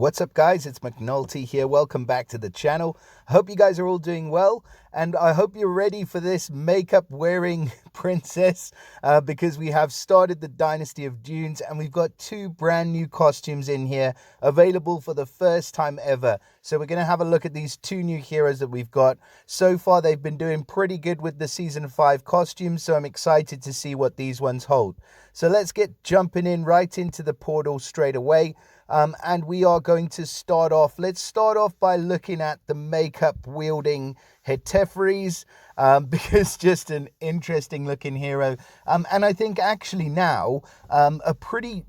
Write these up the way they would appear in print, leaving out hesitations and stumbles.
What's up, guys? It's McNulty here. Welcome back to the channel. I hope you guys are all doing well, and I hope you're ready for this makeup wearing princess because we have started the Dynasty of Dunes and we've got two brand new costumes in here available for the first time ever. So we're going to have a look at these two new heroes that we've got. So far, they've been doing pretty good with the Season 5 costumes, so I'm excited to see what these ones hold. So let's get jumping in right into the portal straight away. And we are going to start off. Let's start off by looking at the makeup wielding Hetepheres, because just an interesting looking hero. And I think actually now a pretty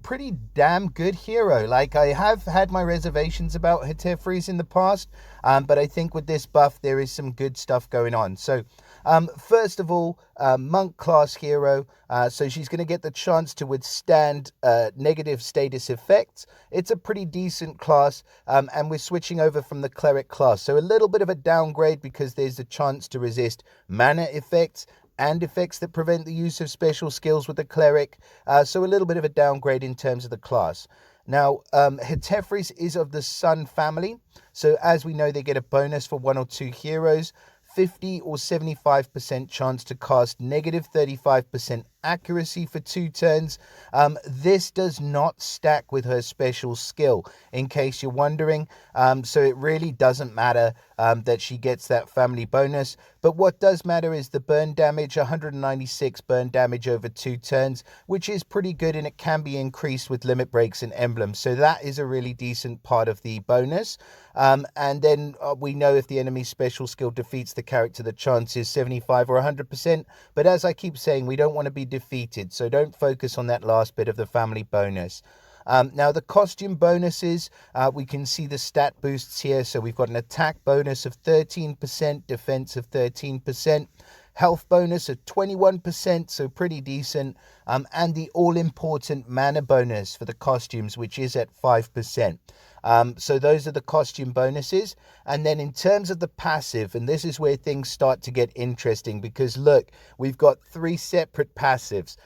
damn good hero. Like, I have had my reservations about Hetepheres in the past, but I think with this buff there is some good stuff going on. So first of all, monk class hero. So she's going to get the chance to withstand negative status effects. It's a pretty decent class, and we're switching over from the cleric class. So a little bit of a downgrade because there's a chance to resist mana effects and effects that prevent the use of special skills with the cleric. So a little bit of a downgrade in terms of the class. Now, Hetepheres is of the Sun family. So as we know, they get a bonus for one or two heroes. 50 or 75% chance to cast negative 35% accuracy for 2 turns. This does not stack with her special skill, in case you're wondering. So it really doesn't matter that she gets that family bonus. But what does matter is the burn damage, 196 burn damage over 2 turns, which is pretty good, and it can be increased with limit breaks and emblems. So that is a really decent part of the bonus. And then we know if the enemy's special skill defeats the character, the chance is 75 or 100%. But as I keep saying, we don't want to be defeated, so don't focus on that last bit of the family bonus. Now, the costume bonuses, we can see the stat boosts here. So we've got an attack bonus of 13%, defense of 13%, health bonus of 21%, so pretty decent, and the all-important mana bonus for the costumes, which is at 5%. So those are the costume bonuses. And then in terms of the passive, and this is where things start to get interesting, because look, we've got 3 separate passives.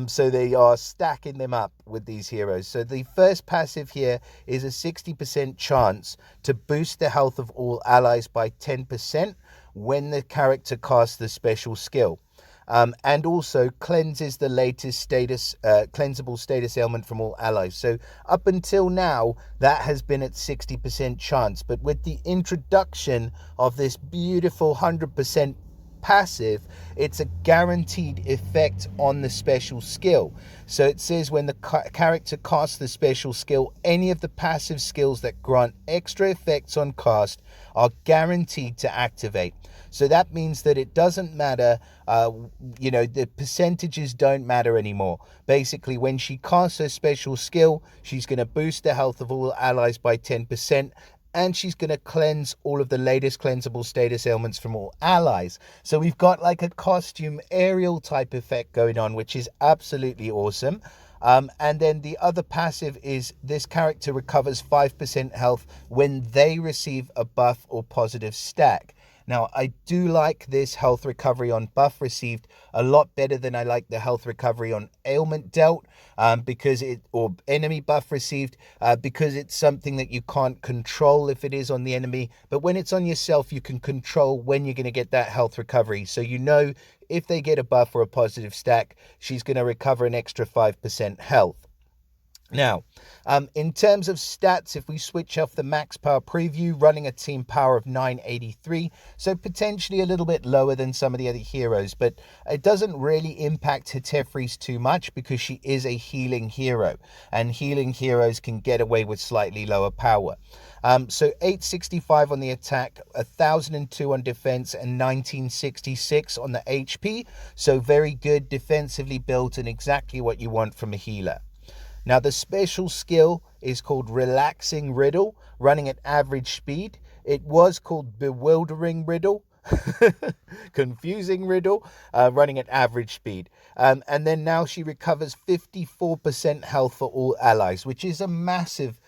So they are stacking them up with these heroes. So the first passive here is a 60% chance to boost the health of all allies by 10% when the character casts the special skill. And also cleanses the latest status, cleansable status ailment from all allies. So up until now, that has been at 60% chance. But with the introduction of this beautiful 100% passive, it's a guaranteed effect on the special skill. So it says when the character casts the special skill, any of the passive skills that grant extra effects on cast are guaranteed to activate. So that means that it doesn't matter, the percentages don't matter anymore. Basically, when she casts her special skill, she's going to boost the health of all allies by 10%. And she's going to cleanse all of the latest cleansable status ailments from all allies. So we've got like a costume aerial type effect going on, which is absolutely awesome. And then the other passive is this character recovers 5% health when they receive a buff or positive stack. Now, I do like this health recovery on buff received a lot better than I like the health recovery on ailment dealt, or enemy buff received, because it's something that you can't control if it is on the enemy. But when it's on yourself, you can control when you're going to get that health recovery. So you know if they get a buff or a positive stack, she's going to recover an extra 5% health. Now, in terms of stats, if we switch off the max power preview, running a team power of 983, so potentially a little bit lower than some of the other heroes, but it doesn't really impact Hetepheres too much because she is a healing hero, and healing heroes can get away with slightly lower power. So 865 on the attack, 1002 on defense, and 1966 on the HP, so very good defensively built and exactly what you want from a healer. Now, the special skill is called Relaxing Riddle, running at average speed. It was called Bewildering Riddle, Confusing Riddle, running at average speed. And then now she recovers 54% health for all allies, which is a massive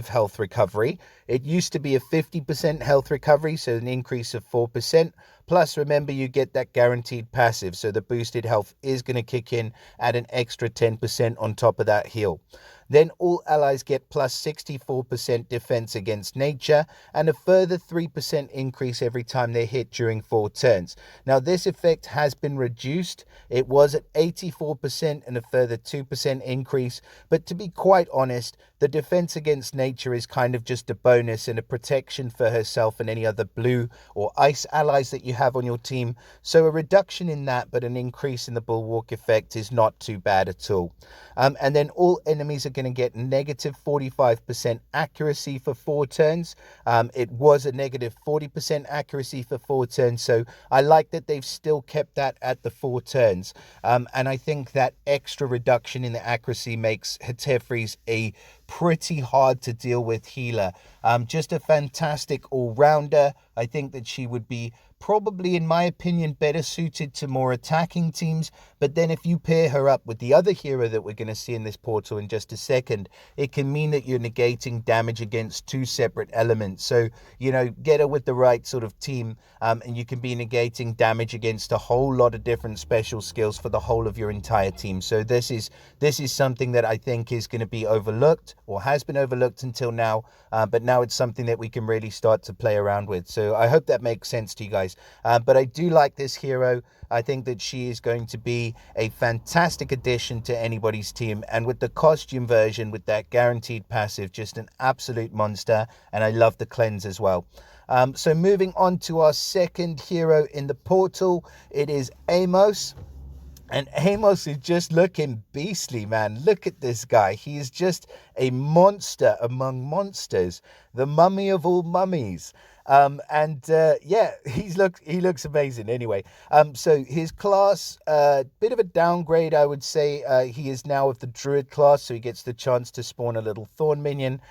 health recovery. It used to be a 50% health recovery, so an increase of 4%, Plus, remember, you get that guaranteed passive, so the boosted health is going to kick in at an extra 10% on top of that heal. Then all allies get plus 64% defense against nature and a further 3% increase every time they hit during 4 turns. Now this effect has been reduced. It was at 84% and a further 2% increase, but to be quite honest, the defense against nature is kind of just a bonus and a protection for herself and any other blue or ice allies that you have on your team. So a reduction in that but an increase in the bulwark effect is not too bad at all. And then all enemies are going to get negative 45% accuracy for 4 turns. It was a negative 40% accuracy for 4 turns, so I like that they've still kept that at the 4 turns. And I think that extra reduction in the accuracy makes Hetepheres a pretty hard to deal with healer. Just a fantastic all-rounder. I think that she would be probably, in my opinion, better suited to more attacking teams. But then if you pair her up with the other hero that we're going to see in this portal in just a second, it can mean that you're negating damage against 2 separate elements. So, you know, get her with the right sort of team, and you can be negating damage against a whole lot of different special skills for the whole of your entire team. So this is something that I think is going to be overlooked, or has been overlooked until now, but now it's something that we can really start to play around with. So I hope that makes sense to you guys. But I do like this hero. I think that she is going to be a fantastic addition to anybody's team. And with the costume version, with that guaranteed passive, just an absolute monster. And I love the cleanse as well. So moving on to our second hero in the portal, it is Amos. And Amos is just looking beastly, man. Look at this guy. He is just a monster among monsters. The mummy of all mummies. Yeah, he looks amazing anyway. So his class, bit of a downgrade, I would say. He is now of the druid class, so he gets the chance to spawn a little thorn minion.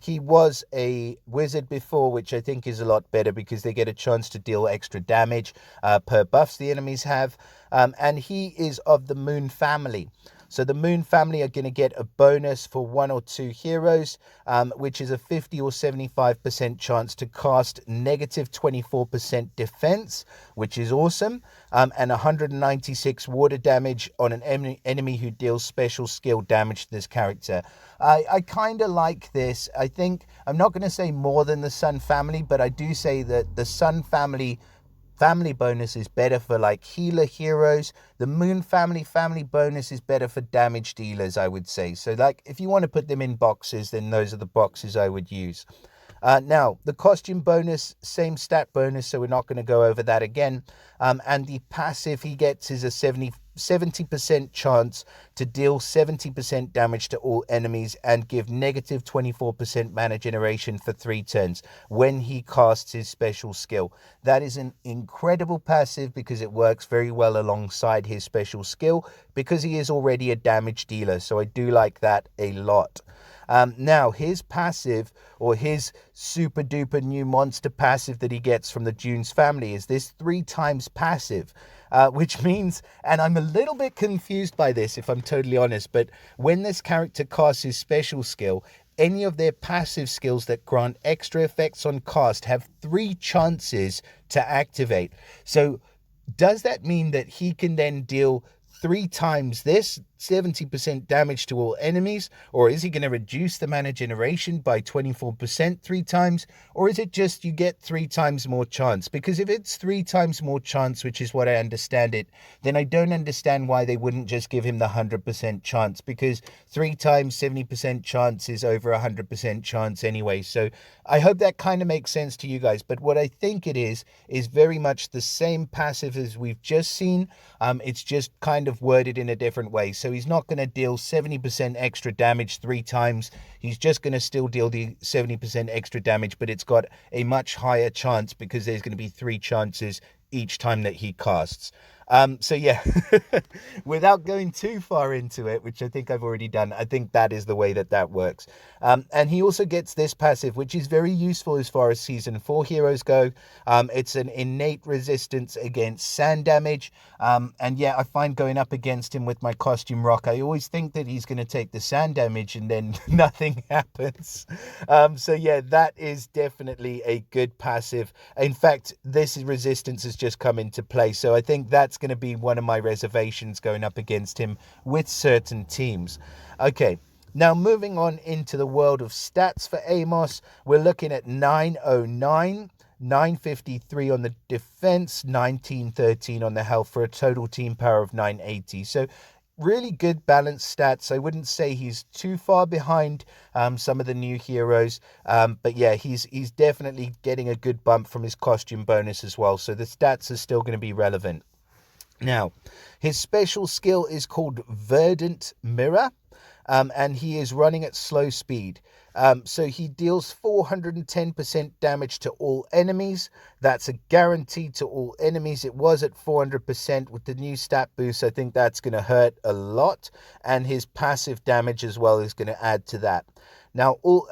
He was a wizard before, which I think is a lot better because they get a chance to deal extra damage per buffs the enemies have. And he is of the moon family. So the moon family are going to get a bonus for 1 or 2 heroes, which is a 50 or 75% chance to cast negative 24% defense, which is awesome, and 196 water damage on an enemy who deals special skill damage to this character. I kind of like this. I think, I'm not going to say more than the Sun family, but I do say that the Sun family bonus is better for like healer heroes. The moon family bonus is better for damage dealers, I would say. So like if you want to put them in boxes, then those are the boxes I would use. Now the costume bonus, same stat bonus, so we're not going to go over that again. And the passive he gets is a 70% chance to deal 70% damage to all enemies and give negative 24% mana generation for 3 turns when he casts his special skill. That is an incredible passive because it works very well alongside his special skill because he is already a damage dealer. So I do like that a lot. Now his passive, or his super duper new monster passive that he gets from the Dunes family, is this 3 times passive. Which means, and I'm a little bit confused by this if I'm totally honest, but when this character casts his special skill, any of their passive skills that grant extra effects on cast have 3 chances to activate. So does that mean that he can then deal 3 times this, 70% damage to all enemies? Or is he going to reduce the mana generation by 24% 3 times? Or is it just you get 3 times more chance? Because if it's 3 times more chance, which is what I understand it, then I don't understand why they wouldn't just give him the 100% chance, because 3 times 70% chance is over 100% chance anyway. So I hope that kind of makes sense to you guys. But what I think it is very much the same passive as we've just seen. It's just kind of worded in a different way. So he's not going to deal 70% extra damage 3 times. He's just going to still deal the 70% extra damage, but it's got a much higher chance because there's going to be 3 chances each time that he casts. So yeah, without going too far into it, which I think I've already done, I think that is the way that works. And he also gets this passive, which is very useful as far as Season 4 heroes go. It's an innate resistance against sand damage. And yeah, I find going up against him with my costume rock, I always think that he's going to take the sand damage and then nothing happens. So yeah, that is definitely a good passive. In fact, this resistance has just come into play. So I think that's going to be one of my reservations going up against him with certain teams. Okay. Now, moving on into the world of stats for Amos, we're looking at 909, 953 on the defense, 1913 on the health for a total team power of 980. So really good balanced stats. I wouldn't say he's too far behind some of the new heroes, but yeah, he's definitely getting a good bump from his costume bonus as well. So the stats are still going to be relevant. Now, his special skill is called Verdant Mirror. And he is running at slow speed. So he deals 410% damage to all enemies. That's a guarantee to all enemies. It was at 400% with the new stat boost. I think that's going to hurt a lot. And his passive damage as well is going to add to that. Now, all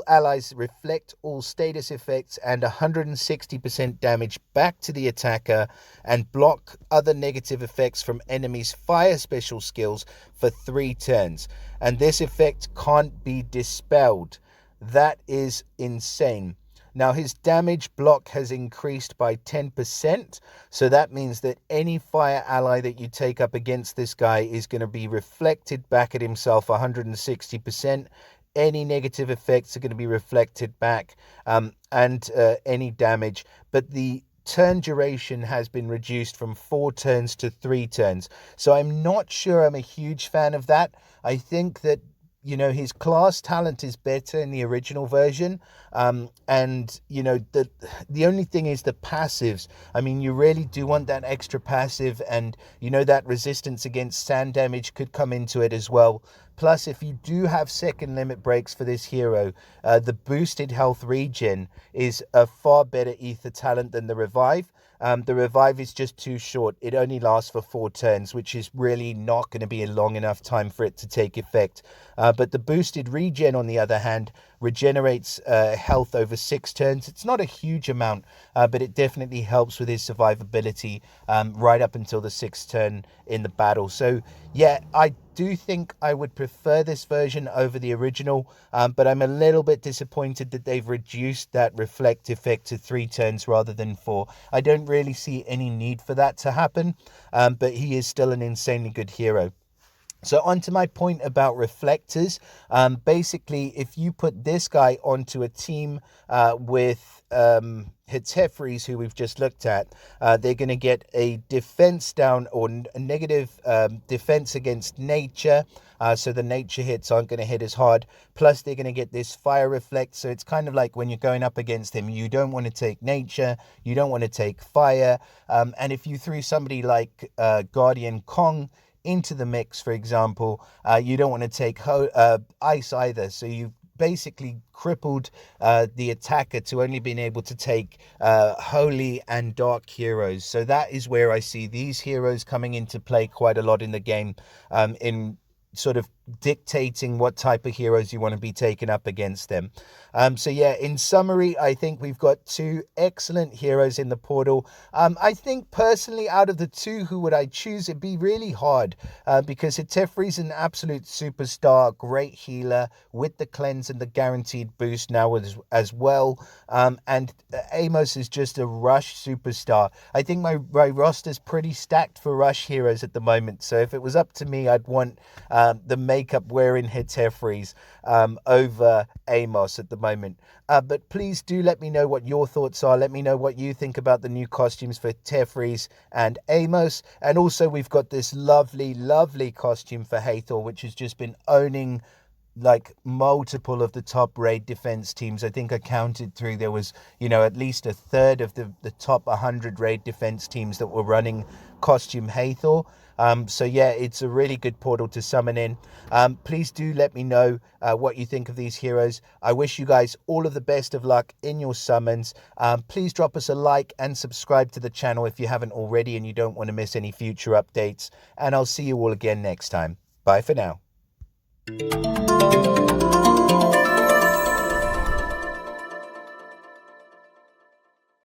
allies reflect all status effects and 160% damage back to the attacker and block other negative effects from enemies' fire special skills for 3 turns. And this effect can't be dispelled. That is insane. Now, his damage block has increased by 10%, so that means that any fire ally that you take up against this guy is going to be reflected back at himself 160%. Any negative effects are going to be reflected back, and any damage. But the turn duration has been reduced from 4 turns to 3 turns. So I'm not sure I'm a huge fan of that. I think that, his class talent is better in the original version. And, the only thing is the passives. I mean, you really do want that extra passive, and, that resistance against sand damage could come into it as well. Plus, if you do have second limit breaks for this hero, the boosted health regen is a far better ether talent than the revive. The revive is just too short. It only lasts for 4 turns, which is really not going to be a long enough time for it to take effect. But the boosted regen, on the other hand, regenerates health over 6 turns. It's not a huge amount, but it definitely helps with his survivability right up until the 6th turn in the battle. So yeah, I do think I would prefer this version over the original, but I'm a little bit disappointed that they've reduced that reflect effect to 3 turns rather than 4. I don't really see any need for that to happen, but he is still an insanely good hero. So on to my point about reflectors. Basically, if you put this guy onto a team with Hetepheres, who we've just looked at, they're going to get a defense down, or a negative defense against nature. So the nature hits aren't going to hit as hard. Plus, they're going to get this fire reflect. So it's kind of like when you're going up against him, you don't want to take nature, you don't want to take fire. And if you threw somebody like Guardian Kong into the mix, for example, you don't want to take ice either. So you've basically crippled the attacker to only being able to take holy and dark heroes. So that is where I see these heroes coming into play quite a lot in the game, in sort of dictating what type of heroes you want to be taken up against them. So yeah, in summary, I think we've got 2 excellent heroes in the portal. I think personally, out of the 2, who would I choose? It'd be really hard because Hetepheres is an absolute superstar, great healer with the cleanse and the guaranteed boost now as well. And Amos is just a rush superstar. I think my roster's pretty stacked for rush heroes at the moment. So if it was up to me, I'd want the makeup wearing Hetepheres over Amos at the moment. But please do let me know what your thoughts are. Let me know what you think about the new costumes for Hetepheres and Amos. And also, we've got this lovely, lovely costume for Hathor, which has just been owning like multiple of the top raid defense teams. I think I counted through, there was, at least a third of the top 100 raid defense teams that were running costume Hathor. So yeah, it's a really good portal to summon in. Please do let me know what you think of these heroes. I wish you guys all of the best of luck in your summons. Please drop us a like and subscribe to the channel if you haven't already and you don't want to miss any future updates. And I'll see you all again next time. Bye for now.